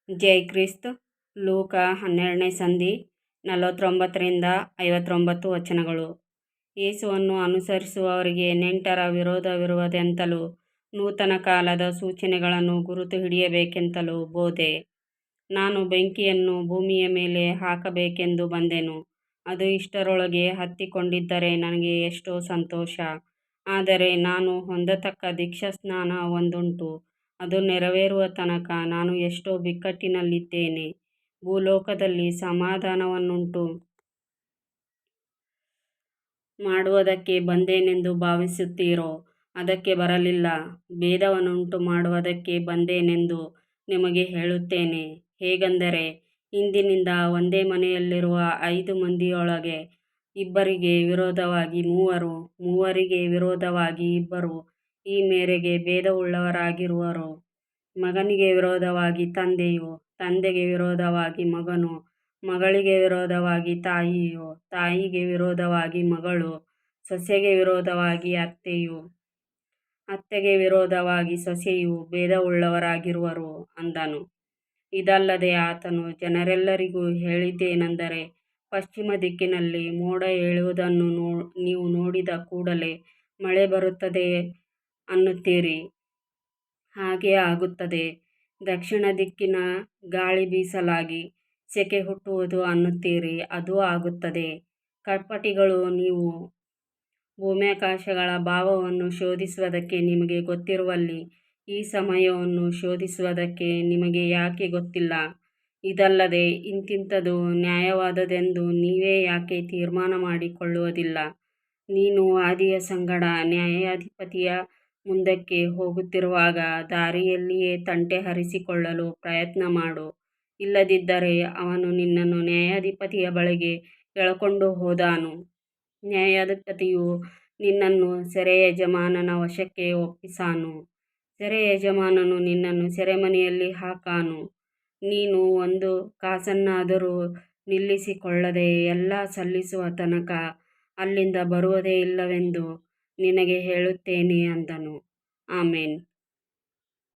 ಜೈ ಕ್ರಿಸ್ತ. ಲೂಕ 12ನೇ ಸಂಧಿ 49-59 ವಚನಗಳು. ಯೇಸುವನ್ನು ಅನುಸರಿಸುವವರಿಗೆ ನೆಂಟರ ವಿರೋಧವಿರುವುದೆಂತಲೂ ನೂತನ ಕಾಲದ ಸೂಚನೆಗಳನ್ನು ಗುರುತು ಹಿಡಿಯಬೇಕೆಂತಲೂ ಬೋಧೆ. ನಾನು ಬೆಂಕಿಯನ್ನು ಭೂಮಿಯ ಮೇಲೆ ಹಾಕಬೇಕೆಂದು ಬಂದೆನು. ಅದು ಇಷ್ಟರೊಳಗೆ ಹತ್ತಿಕೊಂಡಿದ್ದರೆ ನನಗೆ ಎಷ್ಟೋ ಸಂತೋಷ. ಆದರೆ ನಾನು ಹೊಂದತಕ್ಕ ದೀಕ್ಷಾಸ್ನಾನ ಒಂದುಂಟು. ಅದು ನೆರವೇರುವ ತನಕ ನಾನು ಎಷ್ಟೋ ಬಿಕ್ಕಟ್ಟಿನಲ್ಲಿದ್ದೇನೆ. ಭೂಲೋಕದಲ್ಲಿ ಸಮಾಧಾನವನ್ನುಂಟು ಮಾಡುವುದಕ್ಕೆ ಬಂದೆನೆಂದು ಭಾವಿಸುತ್ತೀರೋ? ಅದಕ್ಕೆ ಬರಲಿಲ್ಲ. ಭೇದವನ್ನುಂಟು ಮಾಡುವುದಕ್ಕೆ ಬಂದೆನೆಂದು ನಿಮಗೆ ಹೇಳುತ್ತೇನೆ. ಹೇಗೆಂದರೆ, ಇಂದಿನಿಂದ ಒಂದೇ ಮನೆಯಲ್ಲಿರುವ 5 ಮಂದಿಯೊಳಗೆ ಇಬ್ಬರಿಗೆ ವಿರೋಧವಾಗಿ 3, ಮೂವರಿಗೆ ವಿರೋಧವಾಗಿ 2 ಈ ಮೇರೆಗೆ ಭೇದವುಳ್ಳವರಾಗಿರುವರು. ಮಗನಿಗೆ ವಿರೋಧವಾಗಿ ತಂದೆಯು, ತಂದೆಗೆ ವಿರೋಧವಾಗಿ ಮಗನು, ಮಗಳಿಗೆ ವಿರೋಧವಾಗಿ ತಾಯಿಯು, ತಾಯಿಗೆ ವಿರೋಧವಾಗಿ ಮಗಳು, ಸೊಸೆಗೆ ವಿರೋಧವಾಗಿ ಅತ್ತೆಯು, ಅತ್ತೆಗೆ ವಿರೋಧವಾಗಿ ಸೊಸೆಯು ಭೇದವುಳ್ಳವರಾಗಿರುವರು ಅಂದನು. ಇದಲ್ಲದೆ ಆತನು ಜನರೆಲ್ಲರಿಗೂ ಹೇಳಿದ್ದೇನೆಂದರೆ, ಪಶ್ಚಿಮ ದಿಕ್ಕಿನಲ್ಲಿ ಮೋಡ ಏಳುವುದನ್ನು ನೀವು ನೋಡಿದ ಕೂಡಲೇ ಮಳೆ ಬರುತ್ತದೆ ಅನ್ನುತ್ತೀರಿ. ಹಾಗೆ ಆಗುತ್ತದೆ. ದಕ್ಷಿಣ ದಿಕ್ಕಿನ ಗಾಳಿ ಬೀಸಲಾಗಿ ಸೆಕೆ ಹುಟ್ಟುವುದು ಅನ್ನುತ್ತೀರಿ. ಅದೂ ಆಗುತ್ತದೆ. ಕಪಟಿಗಳು, ನೀವು ಭೂಮ್ಯಾಕಾಶಗಳ ಭಾವವನ್ನು ಶೋಧಿಸುವುದಕ್ಕೆ ನಿಮಗೆ ಗೊತ್ತಿರುವಲ್ಲಿ ಈ ಸಮಯವನ್ನು ಶೋಧಿಸುವುದಕ್ಕೆ ನಿಮಗೆ ಯಾಕೆ ಗೊತ್ತಿಲ್ಲ? ಇದಲ್ಲದೆ ಇಂಥಿಂಥದ್ದು ನ್ಯಾಯವಾದದ್ದೆಂದು ನೀವೇ ಯಾಕೆ ತೀರ್ಮಾನ ಮಾಡಿಕೊಳ್ಳುವುದಿಲ್ಲ? ನೀನು ವಾದಿಯ ಸಂಗಡ ನ್ಯಾಯಾಧಿಪತಿಯ ಮುಂದಕ್ಕೆ ಹೋಗುತ್ತಿರುವಾಗ ದಾರಿಯಲ್ಲಿಯೇ ತಂಟೆ ಹರಿಸಿಕೊಳ್ಳಲು ಪ್ರಯತ್ನ ಮಾಡು. ಇಲ್ಲದಿದ್ದರೆ ಅವನು ನಿನ್ನನ್ನು ನ್ಯಾಯಾಧಿಪತಿಯ ಬಳಿಗೆ ಎಳಕೊಂಡು ಹೋದಾನು. ನ್ಯಾಯಾಧಿಪತಿಯು ನಿನ್ನನ್ನು ಸೆರೆಯಜಮಾನನ ವಶಕ್ಕೆ ಒಪ್ಪಿಸಾನು. ಸೆರೆಯಜಮಾನನು ನಿನ್ನನ್ನು ಸೆರೆಮನೆಯಲ್ಲಿ ಹಾಕಾನು. ನೀನು 1 ಕಾಸನ್ನಾದರೂ ನಿಲ್ಲಿಸಿಕೊಳ್ಳದೆ ಎಲ್ಲ ಸಲ್ಲಿಸುವ ತನಕ ಅಲ್ಲಿಂದ ಬರುವುದೇ ಇಲ್ಲವೆಂದು ನಿನಗೆ ಹೇಳುತ್ತೇನೆ ಅಂದನು. ಆಮೆನ್.